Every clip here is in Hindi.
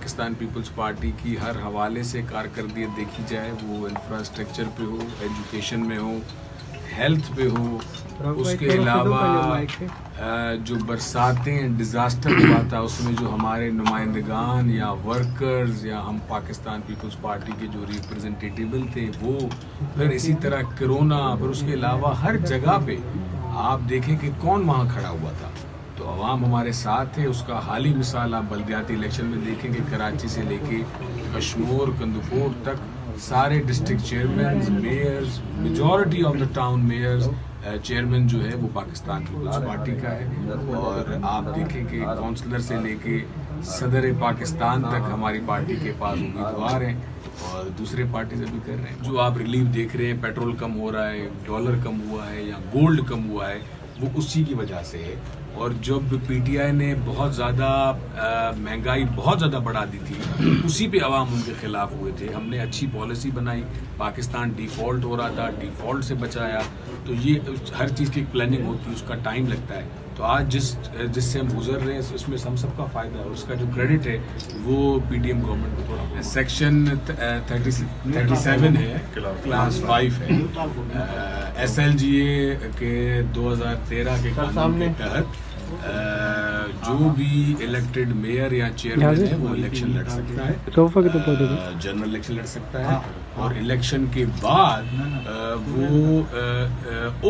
पाकिस्तान पीपल्स पार्टी की हर हवाले से कारकर्दगी देखी जाए, वो इंफ्रास्ट्रक्चर पे हो, एजुकेशन में हो, हेल्थ पे हो, उसके अलावा जो बरसातें डिज़ास्टर हुआ था उसमें जो हमारे नुमाइंदगान या वर्कर्स या हम पाकिस्तान पीपल्स पार्टी के जो रिप्रेजेंटेटिव थे वो, फिर इसी तरह कोरोना, फिर उसके अलावा हर जगह पे आप देखें कि कौन वहाँ खड़ा हुआ था, तो अवाम हमारे साथ है। उसका हाल ही मिसाल आप बल्दियाती इलेक्शन में देखेंगे, कराची से लेके कश्मीर कंदुकोट तक सारे district chairman, mayors, majority of the town mayors, chairman जो है वो पाकिस्तान पीपल्स पार्टी का है। और आप देखें कि काउंसलर से लेके सदर पाकिस्तान तक हमारी पार्टी के पास उम्मीदवार हैं और दूसरे पार्टी से भी कर रहे हैं। जो आप रिलीफ देख रहे हैं, पेट्रोल कम हो रहा है, डॉलर कम हुआ है या गोल्ड कम हुआ है, वो उसी की वजह से है। और जब पीटीआई ने बहुत ज़्यादा महंगाई बहुत ज़्यादा बढ़ा दी थी, उसी पे अवाम उनके खिलाफ हुए थे। हमने अच्छी पॉलिसी बनाई, पाकिस्तान डिफ़ॉल्ट हो रहा था, डिफ़ॉल्ट से बचाया। तो ये हर चीज़ की प्लानिंग होती है, उसका टाइम लगता है। तो आज जिससे हम गुजर रहे हैं उसमें हम सबका फ़ायदा है, और उसका जो क्रेडिट है वो पीडीएम गवर्नमेंट को थोड़ा। सेक्शन 37 है, क्लास 5 है, SLGA के 2013 के कानून के तहत जो भी इलेक्टेड मेयर या चेयरमैन है वो इलेक्शन लड़ सकता है, जनरल इलेक्शन लड़ सकता है, और इलेक्शन के बाद वो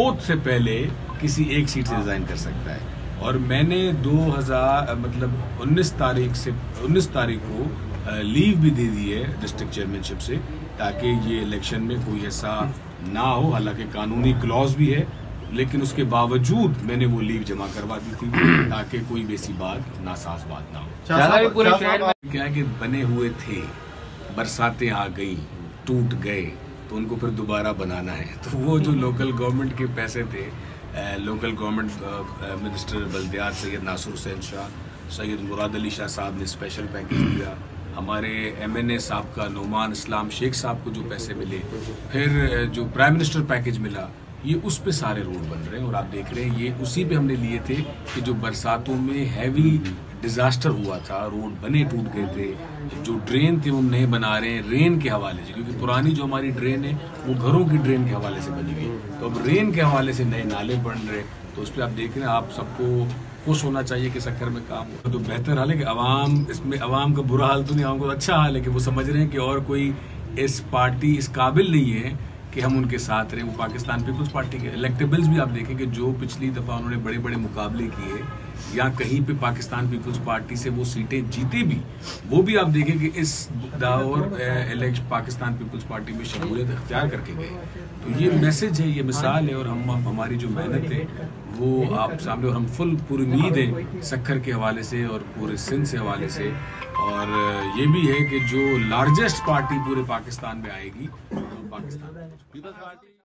ओथ से पहले किसी एक सीट से रिजाइन कर सकता है। और मैंने 19 तारीख को लीव भी दे दी है डिस्ट्रिक्ट चेयरमैनशिप से, ताकि ये इलेक्शन में कोई ऐसा ना हो। हालांकि कानूनी क्लॉज भी है, लेकिन उसके बावजूद मैंने वो लीव जमा करवा दी थी ताकि कोई वैसी बात, नासाज बात ना हो। पूरे शहर में क्या कि बने हुए थे, बरसातें आ गई, टूट गए, तो उनको फिर दोबारा बनाना है। तो वो जो लोकल गवर्नमेंट के पैसे थे, लोकल गवर्नमेंट मिनिस्टर बल्दियात सैयद नासिर हुसैन शाह, सैयद मुराद अली शाह साहब ने स्पेशल पैकेज दिया, हमारे MNA साहब का नोमान इस्लाम शेख साहब को जो पैसे मिले, फिर जो प्राइम मिनिस्टर पैकेज मिला, ये उस पे सारे रोड बन रहे हैं। और आप देख रहे हैं ये उसी पे हमने लिए थे कि जो बरसातों में हैवी डिजास्टर हुआ था, रोड बने टूट गए थे, जो ड्रेन थे वो नए बना रहे हैं रेन के हवाले से, क्योंकि पुरानी जो हमारी ड्रेन है वो घरों की ड्रेन के हवाले से बनी गई, तो अब रेन के हवाले से नए नाले बन रहे। तो उस पर आप देख रहे हैं, आप सबको खुश होना चाहिए कि सक्खर में काम हो तो बेहतर हाल है कि अवाम का बुरा हाल तो नहीं, अवाम को अच्छा हाल है कि वो समझ रहे हैं कि और कोई इस पार्टी इस काबिल नहीं है कि हम उनके साथ रहे। वो पाकिस्तान पीपल्स पार्टी के इलेक्टेबल्स भी आप देखें कि जो पिछली दफ़ा उन्होंने बड़े बड़े मुकाबले किए या कहीं पे पाकिस्तान पीपल्स पार्टी से वो सीटें जीते भी, वो भी आप देखें कि इस दौर इलेक्शन पाकिस्तान पीपल्स पार्टी में शमूलियत इख्तियार करके गए। तो ये मैसेज है, ये मिसाल है, और हमारी जो मेहनत है वो आप सामने, और हम पूरी उम्मीद है सक्खर के हवाले से और पूरे सिंध से हवाले से। और ये भी है कि जो लार्जेस्ट पार्टी पूरे पाकिस्तान में आएगी, पाकिस्तान पीपल्स पार्टी।